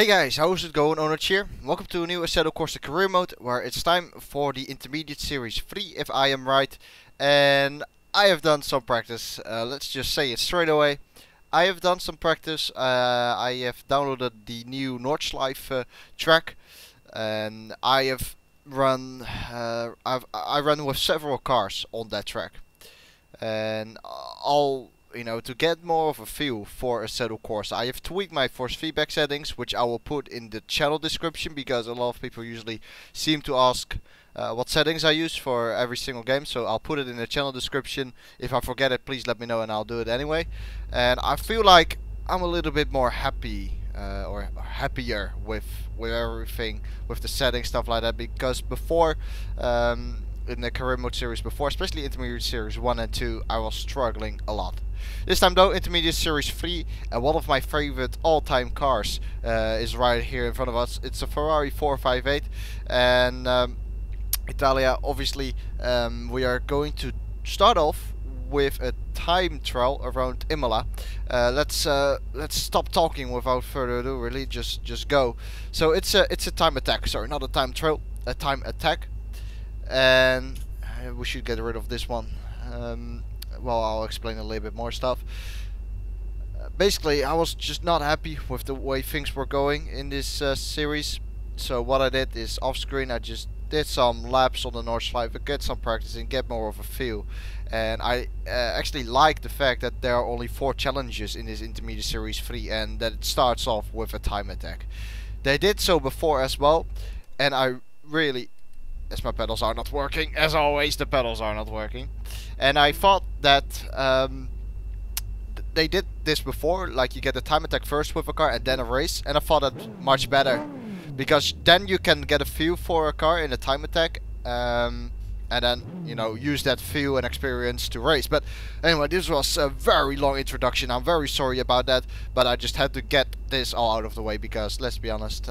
Hey guys, how's it going? Onach here. Welcome to a new Assetto Corsa career mode where it's time for the intermediate series 3 if I am right. And I have done some practice. Let's just say it straight away. I have done some practice. I have downloaded the new Nordschleife track and I have run I run with several cars on that track. And to get more of a feel for Assetto Corsa, I have tweaked my force feedback settings, which I will put in the channel description because a lot of people usually seem to ask what settings I use for every single game. So I'll put it in the channel description. If I forget it, please let me know and I'll do it anyway. And I feel like I'm a little bit more happy or happier with everything, with the settings, stuff like that, because before in the career mode series before, especially intermediate series 1 and 2, I was struggling a lot. This time though, intermediate series 3, and one of my favorite all-time cars is right here in front of us. It's a Ferrari 458 and Italia. Obviously we are going to start off with a time trial around Imola. Let's stop talking without further ado, really just go. So it's a time attack, sorry, not a time trial, a time attack. And we should get rid of this one. Well, I'll explain a little bit more stuff. Basically, I was just not happy with the way things were going in this series. So what I did is, off screen, I just did some laps on the Nordschleife, get some practicing, get more of a feel. And I actually like the fact that there are only 4 challenges in this intermediate series 3 and that it starts off with a time attack. They did so before as well, and I really... As my pedals are not working, as always, the pedals are not working. And I thought that they did this before, like you get a time attack first with a car and then a race. And I thought that much better, because then you can get a feel for a car in a time attack, and then, you know, use that feel and experience to race. But anyway, this was a very long introduction. I'm very sorry about that, but I just had to get this all out of the way because, let's be honest,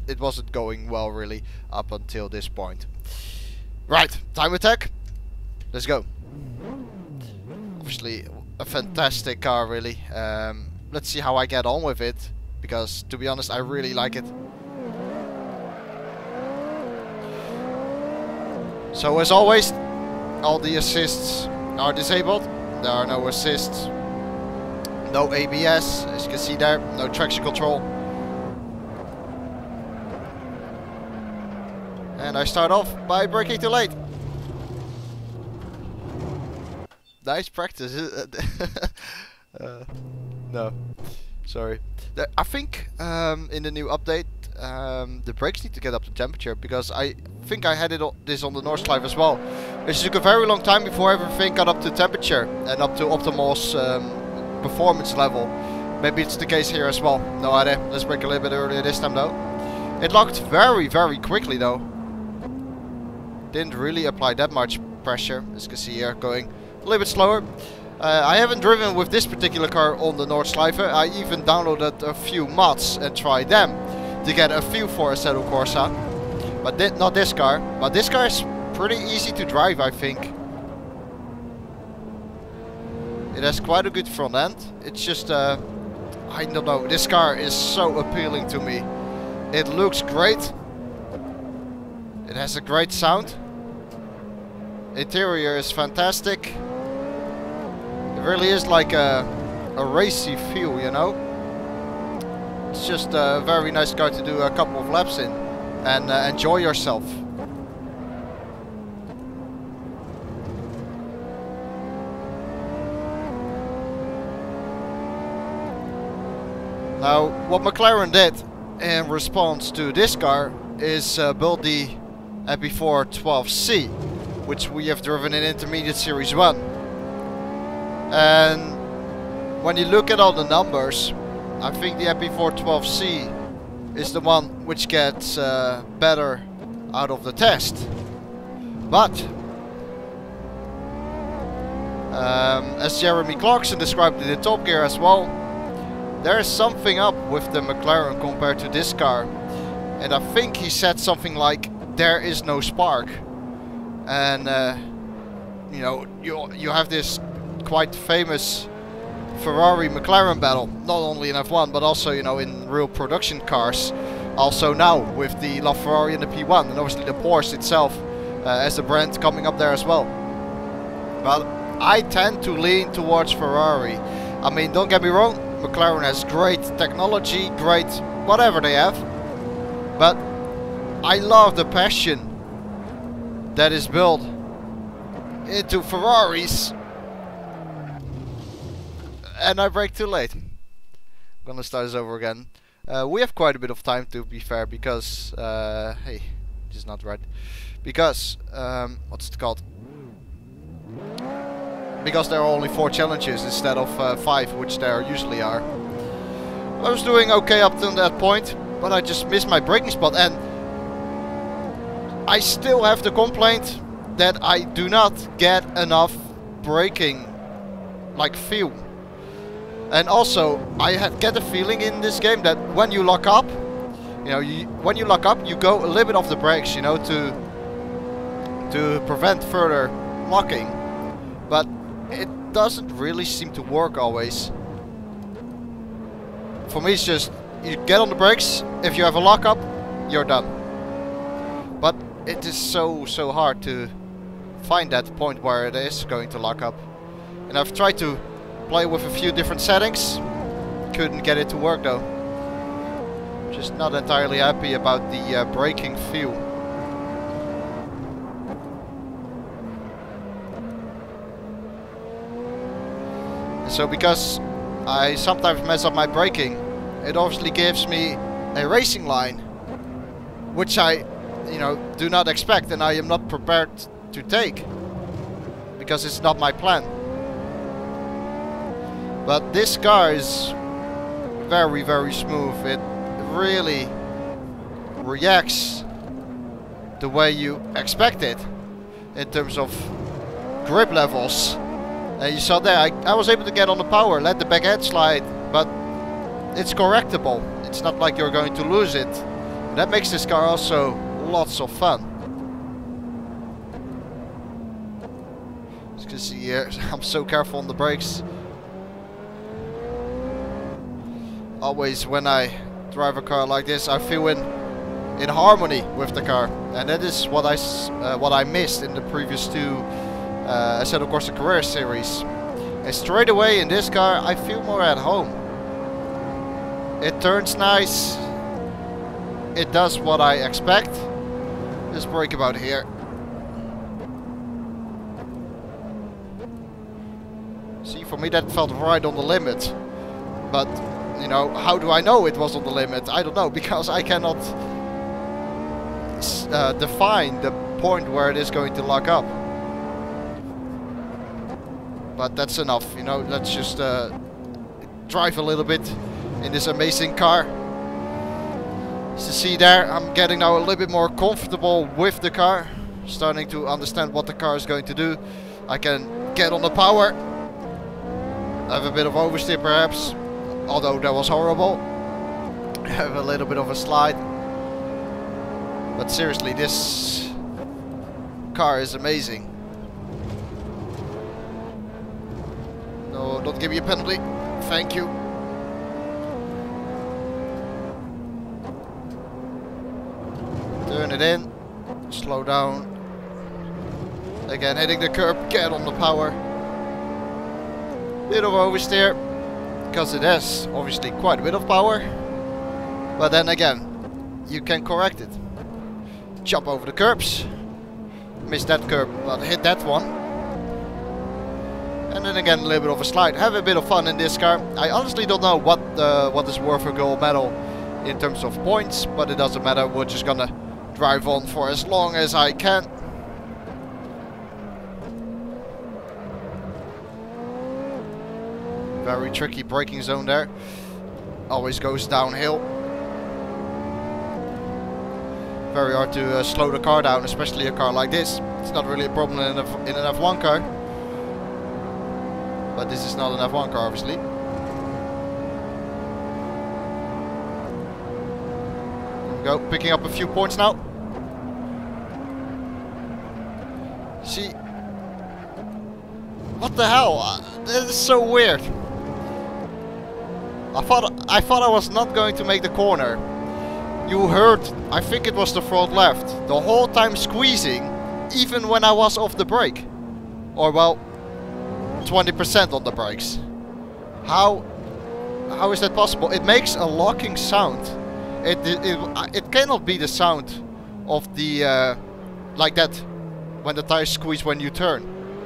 it wasn't going well really up until this point. Right, time attack. Let's go. Obviously a fantastic car, really. Let's see how I get on with it, because to be honest, I really like it. So as always, all the assists are disabled. There are no assists, no ABS, as you can see there, no traction control. And I start off by braking too late. Nice practice. No, sorry. I think in the new update the brakes need to get up to temperature, because I think I had this on the Nordschleife as well. It took a very long time before everything got up to temperature and up to optimal's performance level. Maybe it's the case here as well. No idea. Let's brake a little bit earlier this time though. It locked very quickly though. Didn't really apply that much pressure, as you can see here, going a little bit slower. I haven't driven with this particular car on the Nordschleife. I even downloaded a few mods and tried them to get a feel for Assetto Corsa, but not this car. But this car is pretty easy to drive, I think. It has quite a good front end. It's just I don't know, this car is so appealing to me. It looks great. It has a great sound. Interior is fantastic. It really is like a racy feel, you know. It's just a very nice car to do a couple of laps in and enjoy yourself. Now, what McLaren did in response to this car is build the EP412C, which we have driven in intermediate series 1. And when you look at all the numbers, I think the EP412C is the one which gets better out of the test. But as Jeremy Clarkson described it in Top Gear as well, there is something up with the McLaren compared to this car. And I think he said something like, there is no spark. And you know, you have this quite famous Ferrari McLaren battle, not only in F1 but also, you know, in real production cars. Also now with the LaFerrari and the P1, and obviously the Porsche itself as a brand coming up there as well. But I tend to lean towards Ferrari. I mean, don't get me wrong, McLaren has great technology, great whatever they have, but I love the passion that is built into Ferraris. And I brake too late. I'm gonna start this over again. We have quite a bit of time, to be fair, because hey, this is not right. Because what's it called? Because there are only 4 challenges instead of 5, which there usually are. I was doing okay up to that point, but I just missed my braking spot, and I still have the complaint that I do not get enough braking, like, feel. And also, I get the feeling in this game that when you lock up, you know, when you lock up, you go a little bit off the brakes, you know, to prevent further locking. But it doesn't really seem to work always. For me, it's just you get on the brakes. If you have a lock up, you're done. But it is so hard to find that point where it is going to lock up. And I've tried to play with a few different settings, couldn't get it to work though. Just not entirely happy about the braking feel. And so because I sometimes mess up my braking, it obviously gives me a racing line, which I, you know, do not expect, and I am not prepared to take, because it's not my plan. But this car is very smooth. It really reacts the way you expect it in terms of grip levels. And you saw there, I was able to get on the power, let the back end slide, but it's correctable. It's not like you're going to lose it. And that makes this car also lots of fun. As you can see here, I'm so careful on the brakes. Always when I drive a car like this, I feel in harmony with the car, and that is what I missed in the previous 2 Assetto Corsa Career series. And straight away in this car, I feel more at home. It turns nice. It does what I expect. Let's brake about here. See, for me that felt right on the limit, but you know, how do I know it was on the limit? I don't know, because I cannot define the point where it is going to lock up. But that's enough, you know, let's just drive a little bit in this amazing car. As you see there, I'm getting now a little bit more comfortable with the car, starting to understand what the car is going to do. I can get on the power, have a bit of oversteer perhaps, although that was horrible. Have a little bit of a slide. But seriously, this car is amazing. No, don't give me a penalty. Thank you. Turn it in. Slow down. Again, hitting the curb. Get on the power. Bit of oversteer, because it has obviously quite a bit of power, but then again you can correct it. Jump over the curbs, miss that curb but hit that one, and then again a little bit of a slide. Have a bit of fun in this car. I honestly don't know what is worth a gold medal in terms of points, but it doesn't matter. We're just gonna drive on for as long as I can. Very tricky braking zone there. Always goes downhill. Very hard to slow the car down, especially a car like this. It's not really a problem in an F1 car. But this is not an F1 car, obviously. There we go, picking up a few points now. See? What the hell? This is so weird. I thought I was not going to make the corner. You heard, I think it was the front left, the whole time squeezing, even when I was off the brake. Or well, 20% on the brakes. How is that possible? It makes a locking sound. It cannot be the sound of the like that when the tires squeeze when you turn.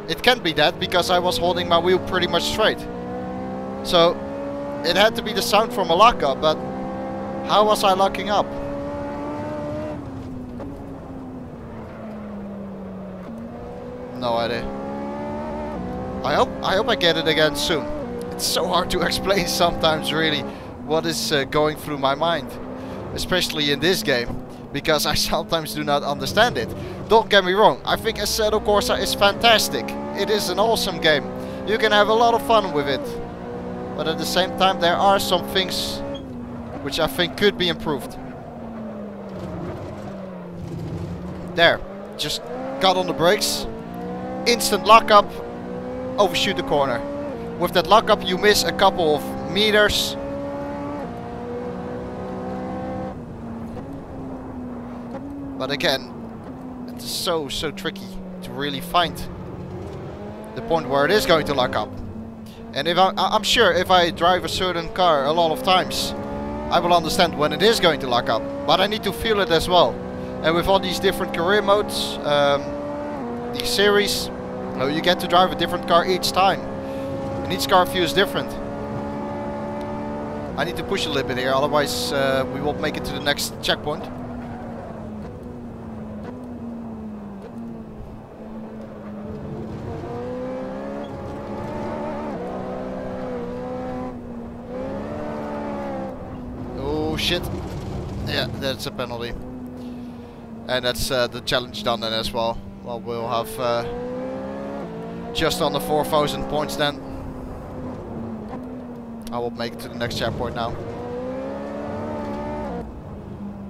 It can't be that because I was holding my wheel pretty much straight. So it had to be the sound from a lockup, but how was I locking up? No idea. I hope I get it again soon. It's so hard to explain sometimes, really, what is going through my mind, especially in this game, because I sometimes do not understand it. Don't get me wrong, I think Assetto Corsa is fantastic. It is an awesome game. You can have a lot of fun with it. But at the same time, there are some things which I think could be improved. There, just got on the brakes. Instant lockup, overshoot the corner. With that lockup you miss a couple of meters. But again, it's so tricky to really find the point where it is going to lock up. And if I'm sure if I drive a certain car a lot of times, I will understand when it is going to lock up. But I need to feel it as well. And with all these different career modes, these series, you get to drive a different car each time. And each car feels different. I need to push a little bit here, otherwise we won't make it to the next checkpoint. Oh shit. Yeah, that's a penalty. And that's the challenge done then as well. Well, we'll have just under 4,000 points then. I will make it to the next checkpoint now.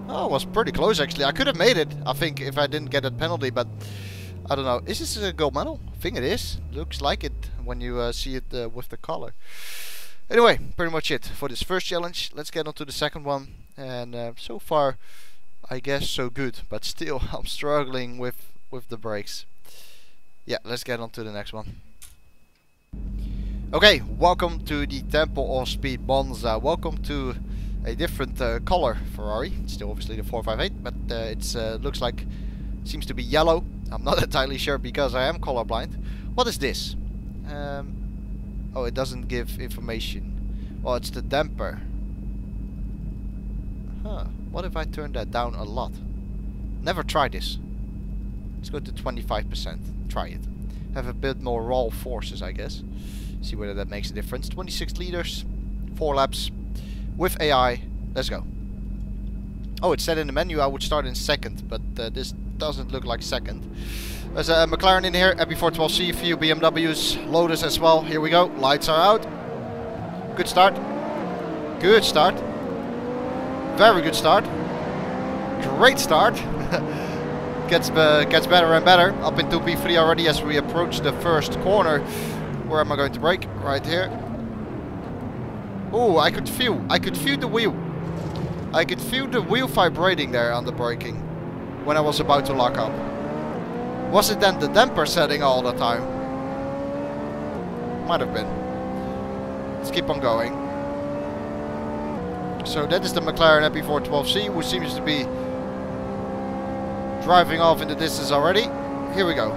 Oh, it was pretty close actually. I could have made it, I think, if I didn't get that penalty, but I don't know. Is this a gold medal? I think it is. Looks like it when you see it with the color. Anyway, pretty much it for this first challenge. Let's get on to the second one. And so far, I guess so good, but still I'm struggling with the brakes. Yeah, let's get on to the next one. Okay, welcome to the Temple of Speed Monza. Welcome to a different color Ferrari. It's still obviously the 458, but it's looks like, seems to be yellow. I'm not entirely sure because I am colorblind. What is this? Oh, it doesn't give information. Oh, it's the damper. Huh. What if I turn that down a lot? Never tried this. Let's go to 25%. Try it. Have a bit more raw forces, I guess. See whether that makes a difference. 26 liters, 4 laps, with AI. Let's go. Oh, it said in the menu I would start in second, but this doesn't look like second. There's a McLaren in here, MB412C, a few BMWs, Lotus as well. Here we go. Lights are out. Good start. Good start. Very good start. Great start. Gets better and better. Up into P3 already as we approach the first corner. Where am I going to brake? Right here. Oh, I could feel the wheel. I could feel the wheel vibrating there on the braking when I was about to lock up. Was it then the damper setting all the time? Might have been. Let's keep on going. So that is the McLaren MP412C, which seems to be driving off in the distance already. Here we go.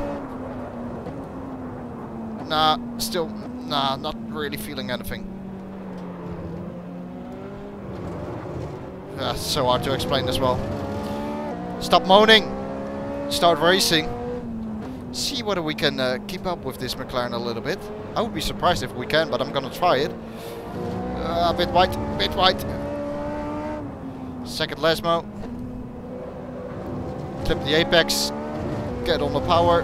Nah, still, nah, not really feeling anything. It's so hard to explain as well. Stop moaning. Start racing. See whether we can keep up with this McLaren a little bit. I would be surprised if we can, but I'm gonna try it. A bit wide, bit wide. Second Lesmo. Clip the apex. Get on the power.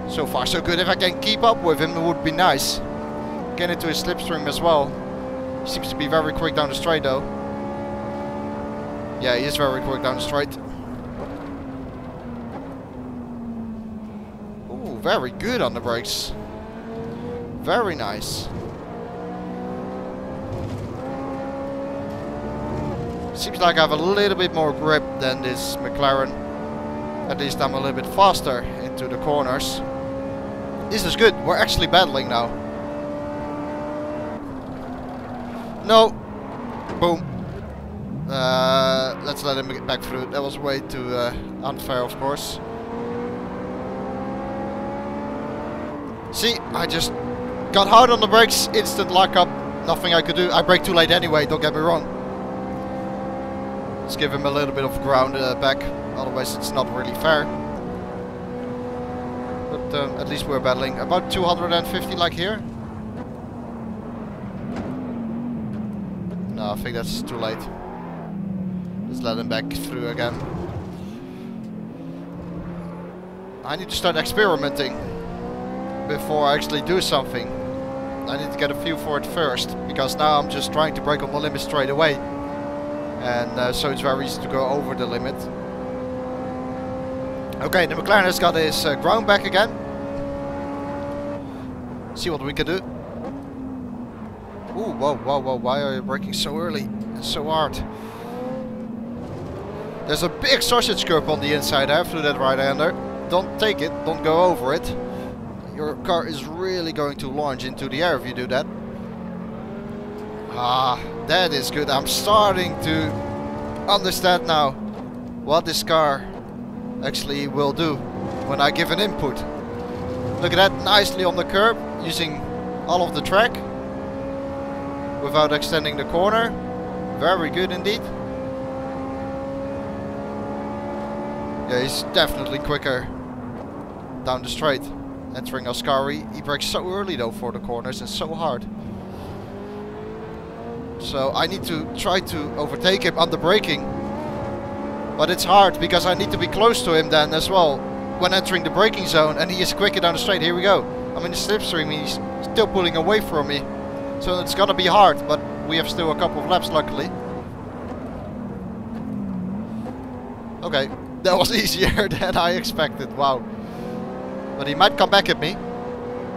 So far so good. If I can keep up with him, it would be nice. Get into his slipstream as well. He seems to be very quick down the straight though. Yeah, he is very quick down the straight. Ooh, very good on the brakes. Very nice. Seems like I have a little bit more grip than this McLaren. At least I'm a little bit faster into the corners. This is good. We're actually battling now. No. Boom. Let's let him get back through. That was way too unfair, of course. See, I just got hard on the brakes. Instant lockup. Nothing I could do. I braked too late anyway, don't get me wrong. Let's give him a little bit of ground back. Otherwise it's not really fair. But at least we're battling. About 250 like here. No, I think that's too late. Let's let him back through again. I need to start experimenting before I actually do something. I need to get a feel for it first, because now I'm just trying to brake on the limit straight away. And so it's very easy to go over the limit. Okay, the McLaren has got his ground back again. See what we can do. Ooh, whoa, whoa, whoa, why are you braking so early and so hard? There's a big sausage curb on the inside there through that right-hander. Don't take it, don't go over it. Your car is really going to launch into the air if you do that. Ah, that is good. I'm starting to understand now what this car actually will do when I give an input. Look at that, nicely on the curb, using all of the track without extending the corner. Very good indeed. Yeah, he's definitely quicker down the straight. Entering Ascari, he brakes so early though for the corners and so hard. So I need to try to overtake him under braking. But it's hard because I need to be close to him then as well when entering the braking zone, and he is quicker down the straight. Here we go. I'm in the slipstream, he's still pulling away from me. So it's gonna be hard, but we have still a couple of laps luckily. Okay, that was easier than I expected, wow. But he might come back at me,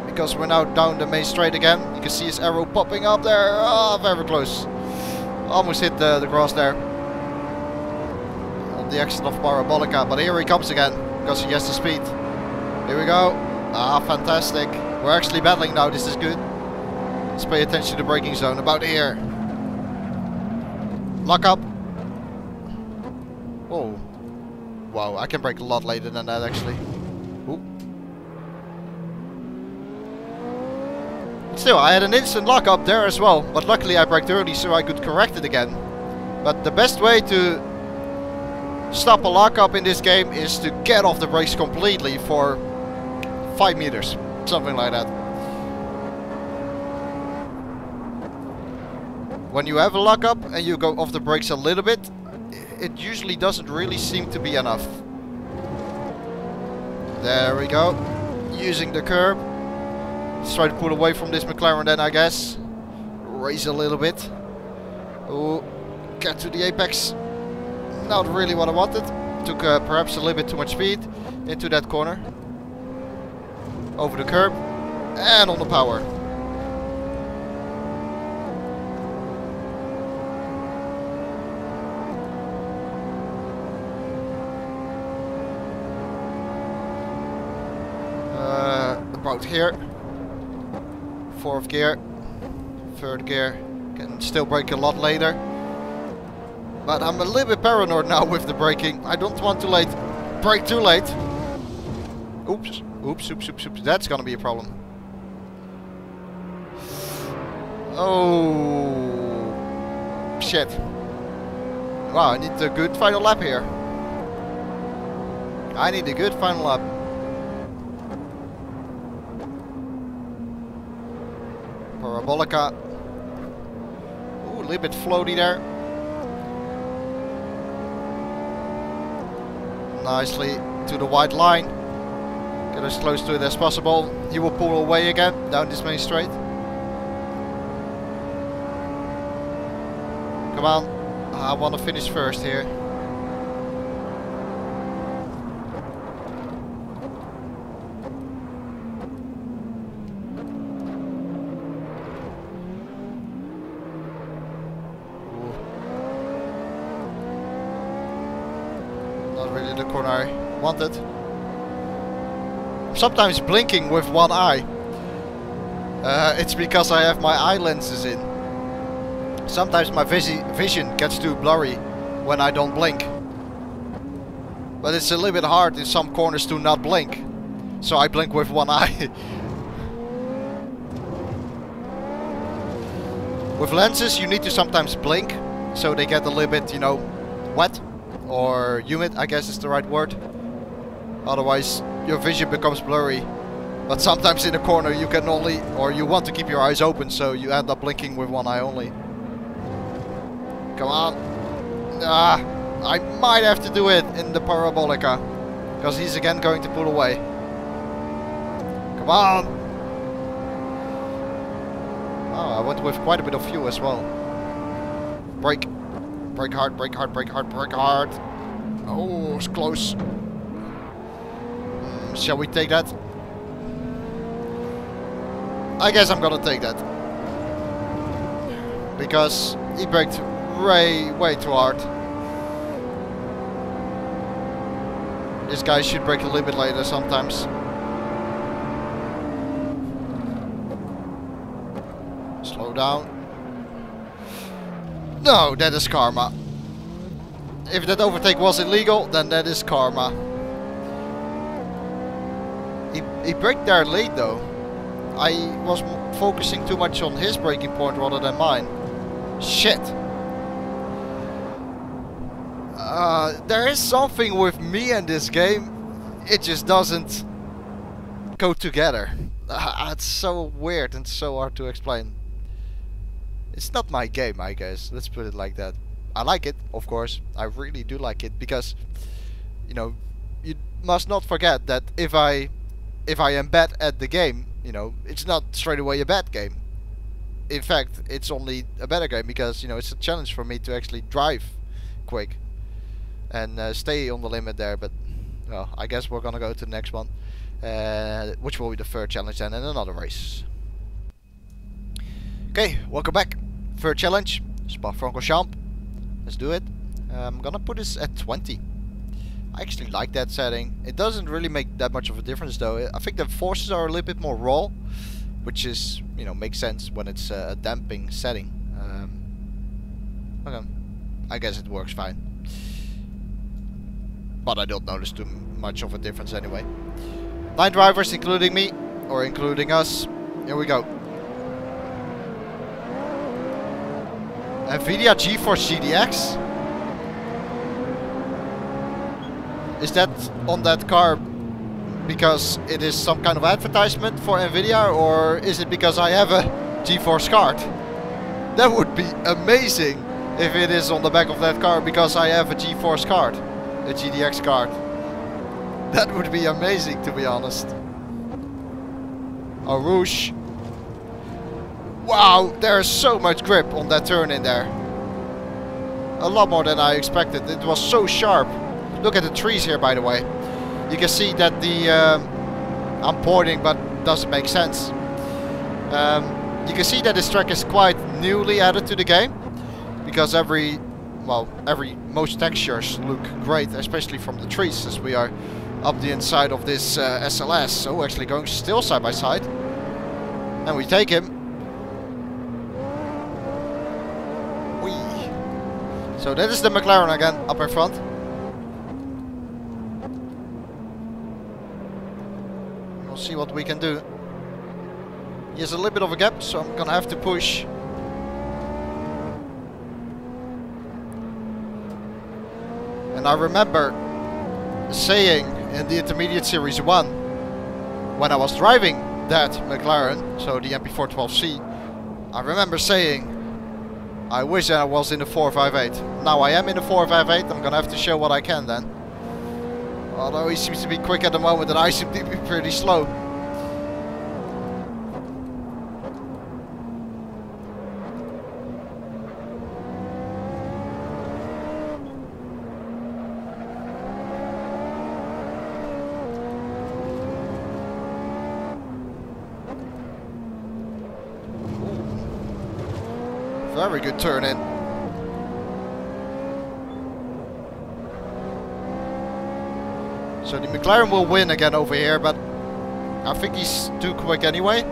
because we're now down the main straight again. You can see his arrow popping up there. Oh, very close. Almost hit the grass there. On the exit of Parabolica. But here he comes again, because he has the speed. Here we go. Ah, fantastic. We're actually battling now. This is good. Let's pay attention to the braking zone. About here. Lock up. Oh. Wow, I can brake a lot later than that actually. Ooh. Still, I had an instant lock up there as well, but luckily I braked early so I could correct it again. But the best way to stop a lockup in this game is to get off the brakes completely for 5 meters, something like that. When you have a lockup and you go off the brakes a little bit, it usually doesn't really seem to be enough. There we go, using the curb. Let's try to pull away from this McLaren then, I guess. Raise a little bit. Oh, get to the apex. Not really what I wanted. Took perhaps a little bit too much speed into that corner. Over the curb. And on the power. About here. Fourth gear, third gear, can still brake a lot later. But I'm a little bit paranoid now with the braking. I don't want to brake too late. Oops, oops, oops, oops, oops. That's gonna be a problem. Oh, shit. Wow, I need a good final lap here. I need a good final lap. Parabolica. Ooh, a little bit floaty there. Nicely to the white line. Get as close to it as possible. He will pull away again down this main straight. Come on. I want to finish first here. really the corner I wanted. I'm sometimes blinking with one eye. It's because I have my eye lenses in. Sometimes my vision gets too blurry when I don't blink. But it's a little bit hard in some corners to not blink. So I blink with one eye. With lenses you need to sometimes blink, so they get a little bit, you know, wet or humid, I guess is the right word. Otherwise your vision becomes blurry. But sometimes in a corner you can only, or you want to keep your eyes open, so you end up blinking with one eye only. Come on. I might have to do it in the Parabolica, because he's again going to pull away. Come on. Oh, I went with quite a bit of fuel as well. Brake. Brake hard, brake hard, brake hard, brake hard. Oh, it's close. Shall we take that? I guess I'm gonna take that. Because he braked way too hard. This guy should brake a little bit later sometimes. Slow down. No, that is karma. If that overtake was illegal, then that is karma. He braked there late though. I was focusing too much on his braking point rather than mine. Shit. There is something with me and this game. It just doesn't go together. It's so weird and so hard to explain. It's not my game, I guess. Let's put it like that. I like it, of course. I really do like it because, you know, you must not forget that if I am bad at the game, you know, it's not straight away a bad game. In fact, it's only a better game because, you know, it's a challenge for me to actually drive quick and stay on the limit there. But, well, I guess we're gonna go to the next one, which will be the third challenge then in another race. Okay, welcome back. Third challenge, Spa-Francorchamps. Let's do it. I'm gonna put this at 20. I actually like that setting. It doesn't really make that much of a difference though. I think the forces are a little bit more raw, which is, you know, makes sense when it's a damping setting. Okay, I guess it works fine. But I don't notice too much of a difference anyway. 9 drivers, including me, or including us. Here we go. NVIDIA GeForce GTX. Is that on that car because it is some kind of advertisement for NVIDIA, or is it because I have a GeForce card? That would be amazing if it is on the back of that car because I have a GeForce card, a GTX card. That would be amazing, to be honest. Oh, Rouge. Wow, there is so much grip on that turn in there. A lot more than I expected. It was so sharp. Look at the trees here, by the way. You can see that the... I'm pointing, but doesn't make sense. You can see that this track is quite newly added to the game. Because most textures look great, especially from the trees, as we are up the inside of this SLS. So actually going still side by side. And we take him. So that is the McLaren again, up in front. We'll see what we can do. He has a little bit of a gap, so I'm gonna have to push. And I remember saying in the Intermediate Series 1, when I was driving that McLaren, so the MP412C, I remember saying, I wish I was in the 458. Now I am in the 458, I'm gonna have to show what I can then. Although he seems to be quick at the moment and I seem to be pretty slow. Very good turn in. So the McLaren will win again over here, but I think he's too quick anyway.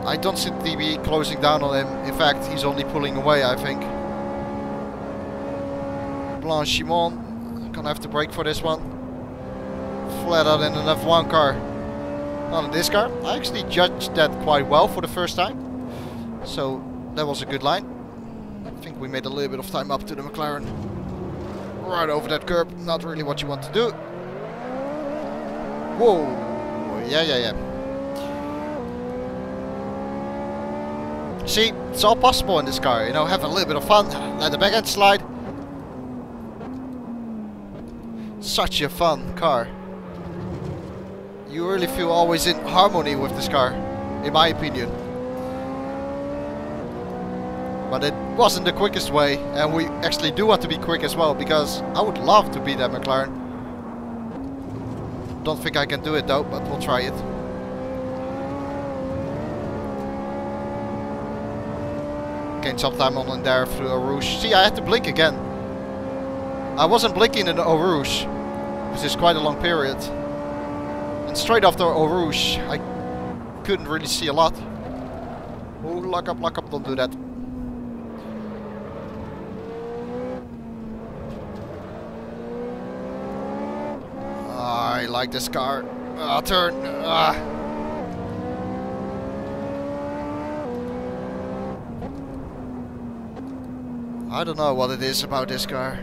I don't see DB closing down on him. In fact, he's only pulling away, I think. Blanchimont, gonna have to brake for this one. Flat out in an F1 car. Not in this car. I actually judged that quite well for the first time. So that was a good line. I think we made a little bit of time up to the McLaren. Right over that curb. Not really what you want to do. Whoa. Yeah. See, it's all possible in this car. You know, have a little bit of fun. Let the back end slide. Such a fun car. You really feel always in harmony with this car, in my opinion. But it wasn't the quickest way, and we actually do want to be quick as well, because I would love to beat that McLaren. Don't think I can do it though, but we'll try it. Gain some time on in there through Eau Rouge. See, I had to blink again. I wasn't blinking in Eau Rouge, which is quite a long period. And straight after Eau Rouge, I couldn't really see a lot. Oh, lock up, don't do that. I like this car. Turn. I don't know what it is about this car.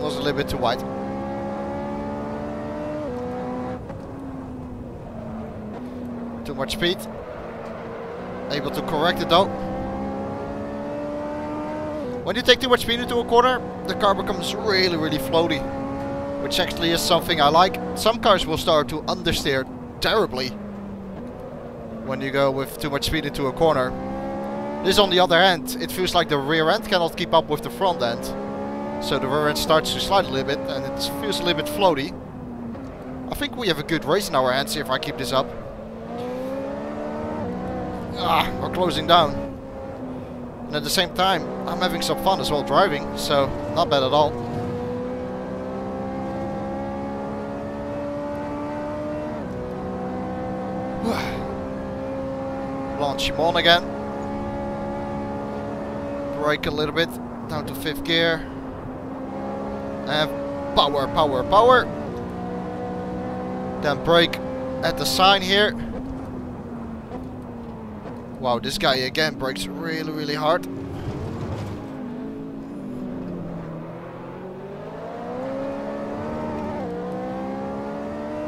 Was a little bit too wide. Too much speed. Able to correct it though. When you take too much speed into a corner, the car becomes really floaty, which actually is something I like. Some cars will start to understeer terribly when you go with too much speed into a corner. This, on the other hand, it feels like the rear end cannot keep up with the front end. So the rear end starts to slide a little bit and it feels a little bit floaty. I think we have a good race in our hands if I keep this up. We're closing down. And at the same time, I'm having some fun as well driving, so not bad at all. Blanchimont again. Brake a little bit, down to 5th gear. And power. Then brake at the sign here. Wow, this guy again brakes really hard.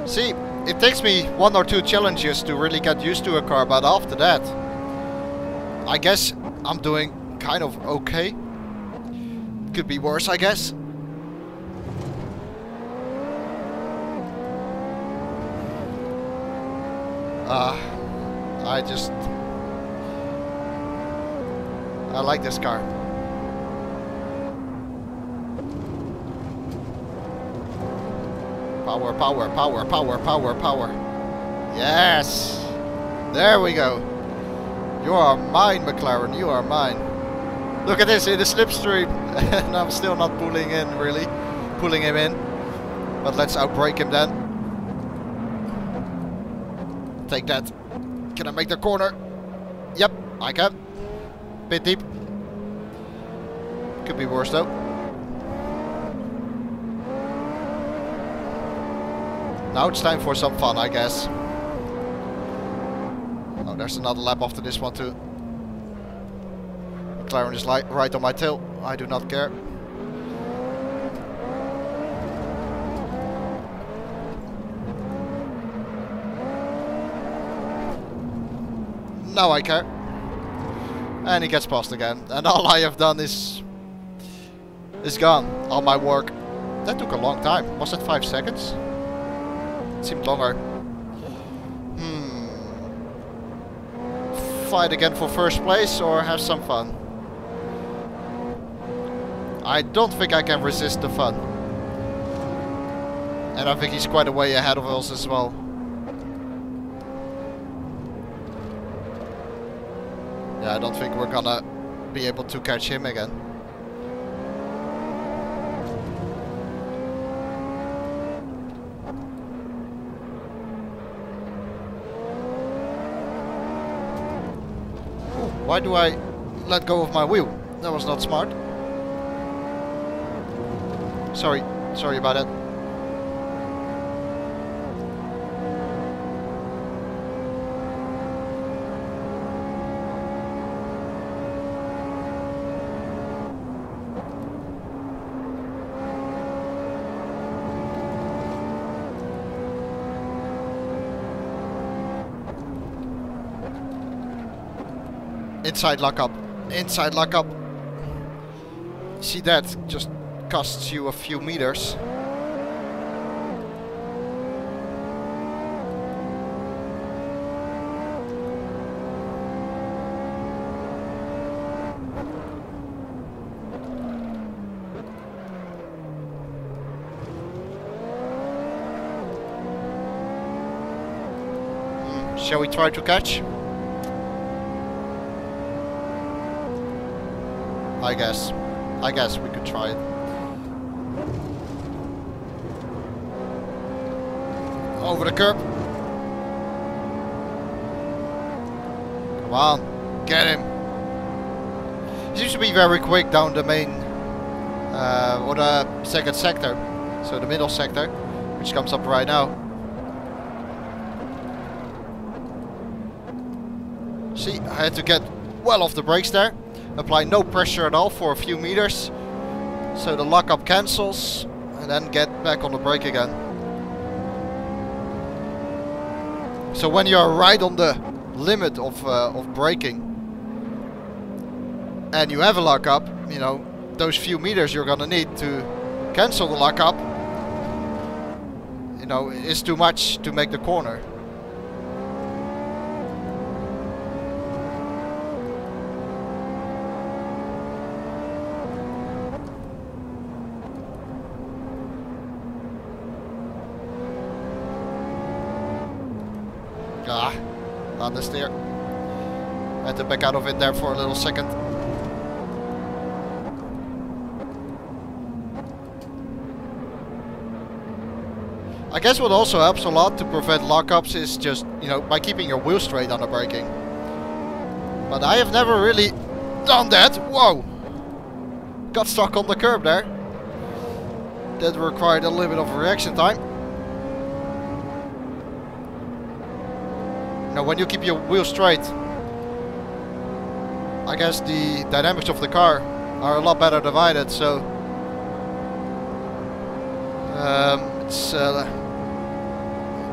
See, it takes me 1 or 2 challenges to really get used to a car, but after that, I guess I'm doing kind of okay. Could be worse, I guess. I like this car. Power. Yes! There we go. You are mine, McLaren. You are mine. Look at this in the slipstream. And I'm still not pulling in, really. Pulling him in. But let's outbrake him then. Take that. Can I make the corner? Yep, I can. Bit deep. Could be worse though. Now it's time for some fun, I guess. Oh, there's another lap after this one too. McLaren is right on my tail. I do not care. Now I care. And he gets past again. And all I have done is gone. All my work. That took a long time. Was it 5 seconds? It seemed longer. Fight again for first place or have some fun? I don't think I can resist the fun. And I think he's quite a way ahead of us as well. Yeah, I don't think we're gonna be able to catch him again. Ooh, why do I let go of my wheel? That was not smart. Sorry about that. Inside lockup. Inside lockup. See, that just costs you a few meters. Shall we try to catch? I guess we could try it. Over the curb. Come on, get him. He seems to be very quick down the main or the second sector, so the middle sector, which comes up right now. See, I had to get well off the brakes there. Apply no pressure at all for a few meters, so the lockup cancels, and then get back on the brake again. So when you are right on the limit of braking, and you have a lockup, you know, those few meters you're gonna need to cancel the lockup, you know, is too much to make the corner. Ah, understeer. Had to back out of it there for a little second. I guess what also helps a lot to prevent lockups is just, you know, by keeping your wheel straight on the braking. But I have never really done that. Whoa! Got stuck on the curb there. That required a little bit of reaction time. Now, when you keep your wheel straight, I guess the dynamics of the car are a lot better divided, so it's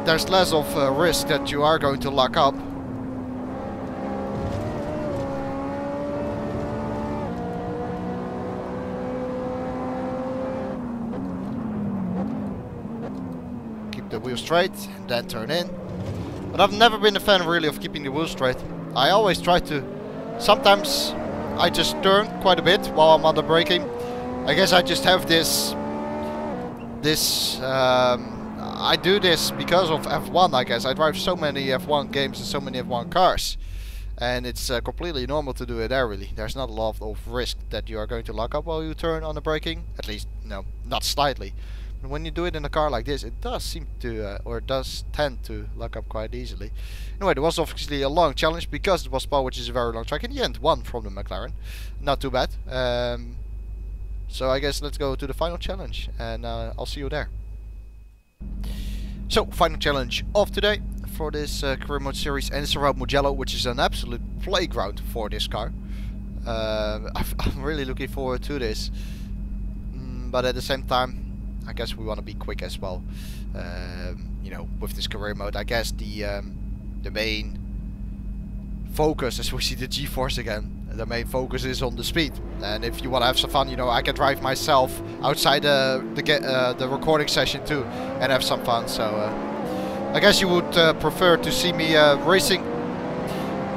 there's less of a risk that you are going to lock up. Keep the wheel straight and then turn in. But I've never been a fan really of keeping the wheel straight. I always try to. Sometimes I just turn quite a bit while I'm under braking. I guess I just have this. I do this because of F1. I guess I drive so many F1 games and so many F1 cars, and it's completely normal to do it there. Really, there's not a lot of risk that you are going to lock up while you turn on the braking. At least, no, not slightly. When you do it in a car like this, it does seem to, or it does tend to lock up quite easily. Anyway, there was obviously a long challenge because it was Spa, which is a very long track. In the end, won from the McLaren. Not too bad. So I guess let's go to the final challenge, and I'll see you there. So, final challenge of today for this career mode series, and it's around Mugello, which is an absolute playground for this car. I'm really looking forward to this, but at the same time, I guess we want to be quick as well. You know, with this career mode, I guess the main focus, as we see the G-force again, the main focus is on the speed. And if you want to have some fun, you know, I can drive myself outside the recording session too and have some fun. So I guess you would prefer to see me racing.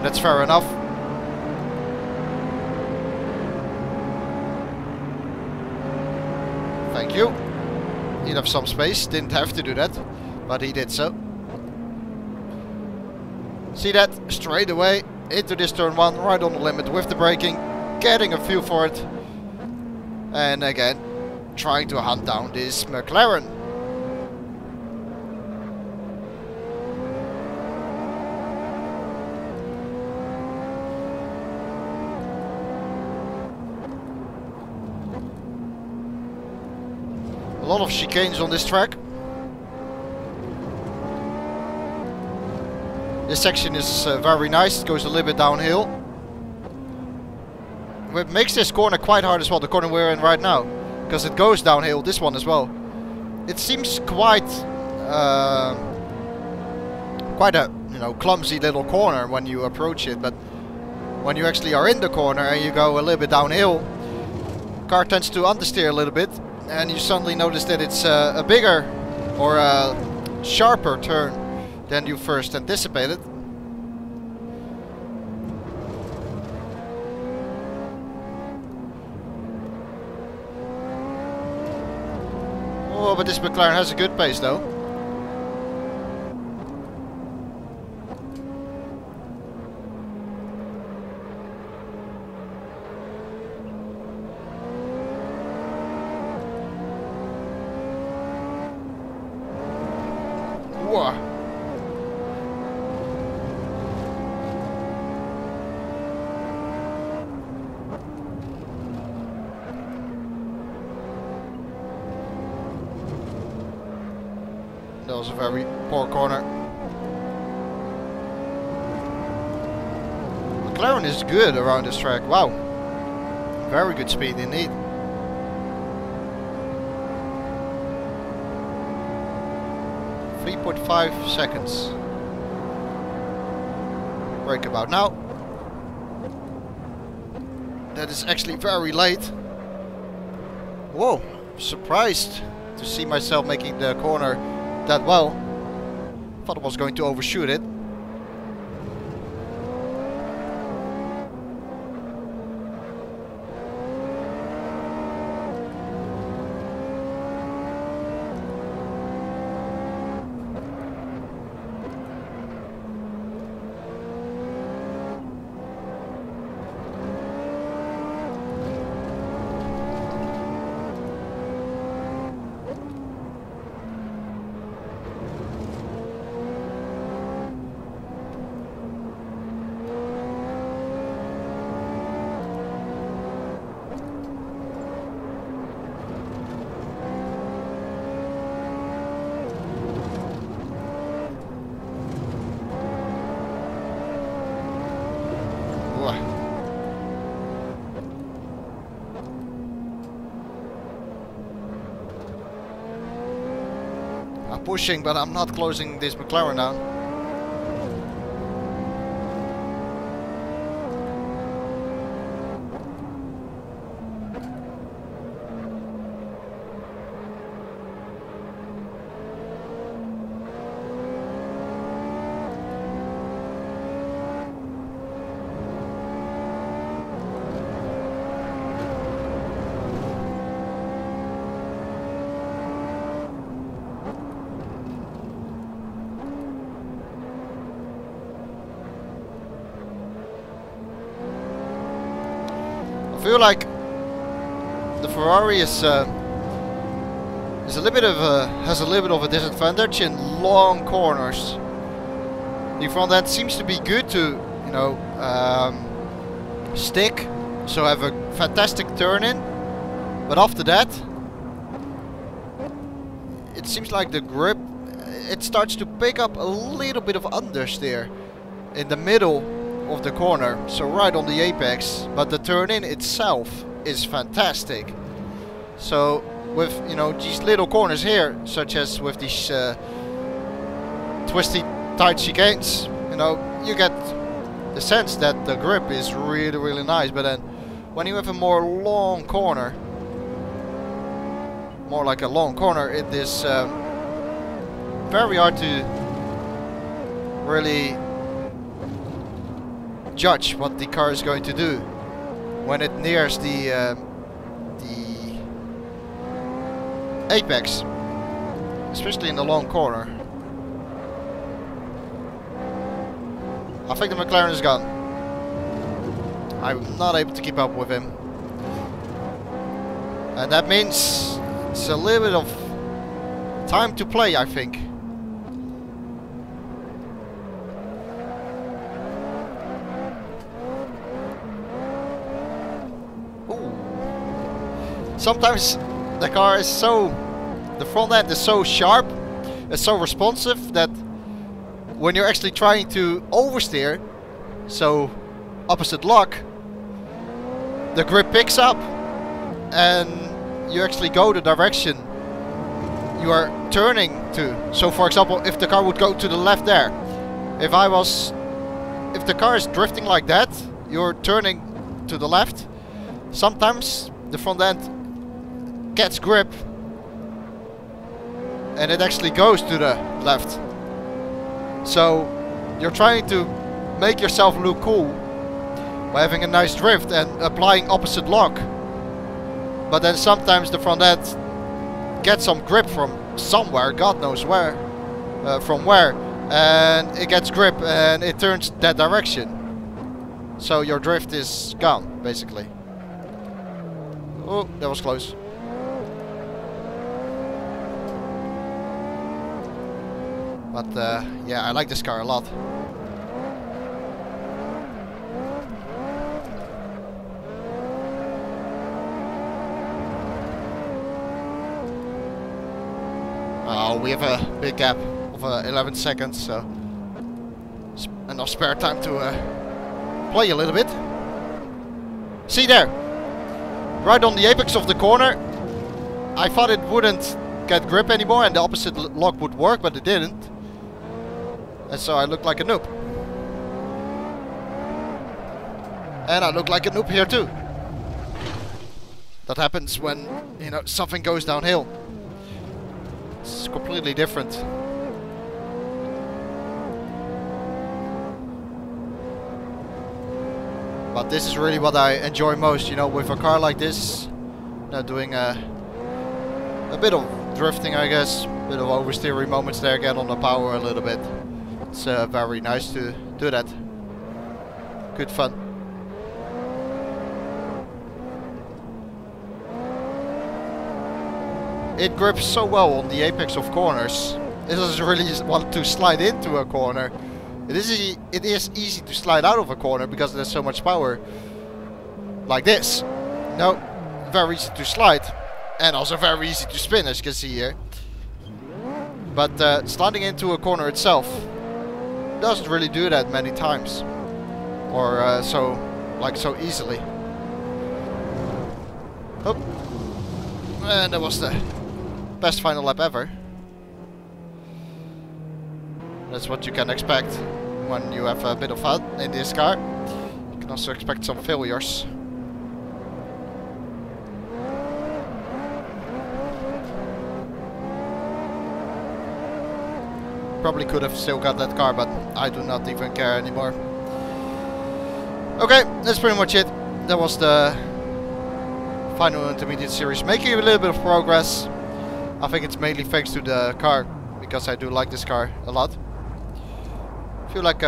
That's fair enough. Thank you. he'd have some space. Didn't have to do that, but he did so. See that? Straight away into this turn 1, right on the limit with the braking, getting a feel for it. And again, trying to hunt down this McLaren. A lot of chicanes on this track. This section is very nice, it goes a little bit downhill. It makes this corner quite hard as well, the corner we're in right now. Because it goes downhill, this one as well. It seems quite a clumsy little corner when you approach it. But when you actually are in the corner and you go a little bit downhill, car tends to understeer a little bit. And you suddenly notice that it's a bigger or a sharper turn than you first anticipated. Oh, but this McLaren has a good pace though. Whoa. That was a very poor corner. McLaren is good around this track. Wow. Very good speed indeed. .5 seconds. Brake about now. That is actually very late. Whoa, surprised to see myself making the corner that well. Thought I was going to overshoot it. I'm pushing, but I'm not closing this McLaren down. I feel like the Ferrari is a little bit of has a little bit of a disadvantage in long corners. The front end seems to be good to, you know, stick, so have a fantastic turn in, but after that it seems like the grip, it starts to pick up a little bit of understeer in the middle of the corner, so right on the apex, but the turn in itself is fantastic. So with, you know, these little corners here, such as with these twisty tight chicanes, you know, you get the sense that the grip is really nice. But then when you have a more long corner, more like a long corner, it is very hard to really judge what the car is going to do when it nears the apex. especially in the long corner. I think the McLaren is gone. I'm not able to keep up with him. And that means it's a little bit of time to play, I think. Ooh. Sometimes the car is the front end is so sharp, it's so responsive that when you're actually trying to oversteer, so opposite lock, the grip picks up and you actually go the direction you are turning to. So for example, if the car would go to the left there, if the car is drifting like that, you're turning to the left, sometimes the front end gets grip and it actually goes to the left. So you're trying to make yourself look cool by having a nice drift and applying opposite lock, but then sometimes the front end gets some grip from somewhere, God knows where, from where, and it gets grip and it turns that direction. So your drift is gone, basically. Oh, that was close. But yeah, I like this car a lot. Oh, we have a big gap of 11 seconds, so enough spare time to play a little bit. See there, right on the apex of the corner. I thought it wouldn't get grip anymore and the opposite lock would work, but it didn't. And so I looked like a noob. And I look like a noob here too. That happens when, you know, something goes downhill. It's completely different. But this is really what I enjoy most, you know, with a car like this. You know, doing a bit of drifting, I guess. A bit of oversteering moments there, get on the power a little bit. It's very nice to do that. Good fun. It grips so well on the apex of corners. It doesn't really want to slide into a corner. It is easy to slide out of a corner because there's so much power. Like this. No, very easy to slide. And also very easy to spin, as you can see here. But sliding into a corner itself doesn't really do that many times. Or so easily. Oh. And that was the best final lap ever. That's what you can expect when you have a bit of fun in this car. You can also expect some failures. Probably could have still got that car, but I do not even care anymore. Okay, that's pretty much it. That was the final intermediate series, making a little bit of progress. I think it's mainly thanks to the car, because I do like this car a lot. I feel like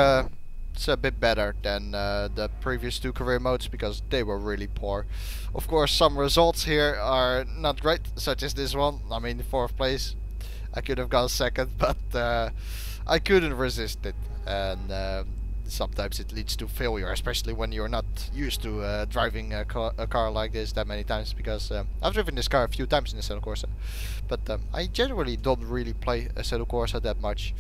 it's a bit better than the previous two career modes, because they were really poor. Of course, some results here are not great, such as this one. I mean, 4th place. I could have gone 2nd, but I couldn't resist it. And sometimes it leads to failure, especially when you're not used to driving a car like this that many times, because I've driven this car a few times in Assetto Corsa, but I generally don't really play Assetto Corsa that much,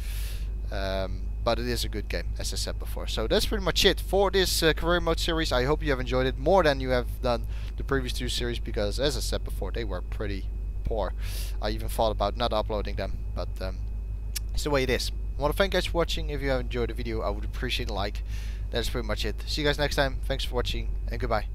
but it is a good game, as I said before. So that's pretty much it for this career mode series. I hope you have enjoyed it more than you have done the previous two series, because as I said before, they were pretty poor. I even thought about not uploading them, but it's the way it is. I want to thank you guys for watching. If you have enjoyed the video, I would appreciate a like. That's pretty much it. See you guys next time. Thanks for watching, and goodbye.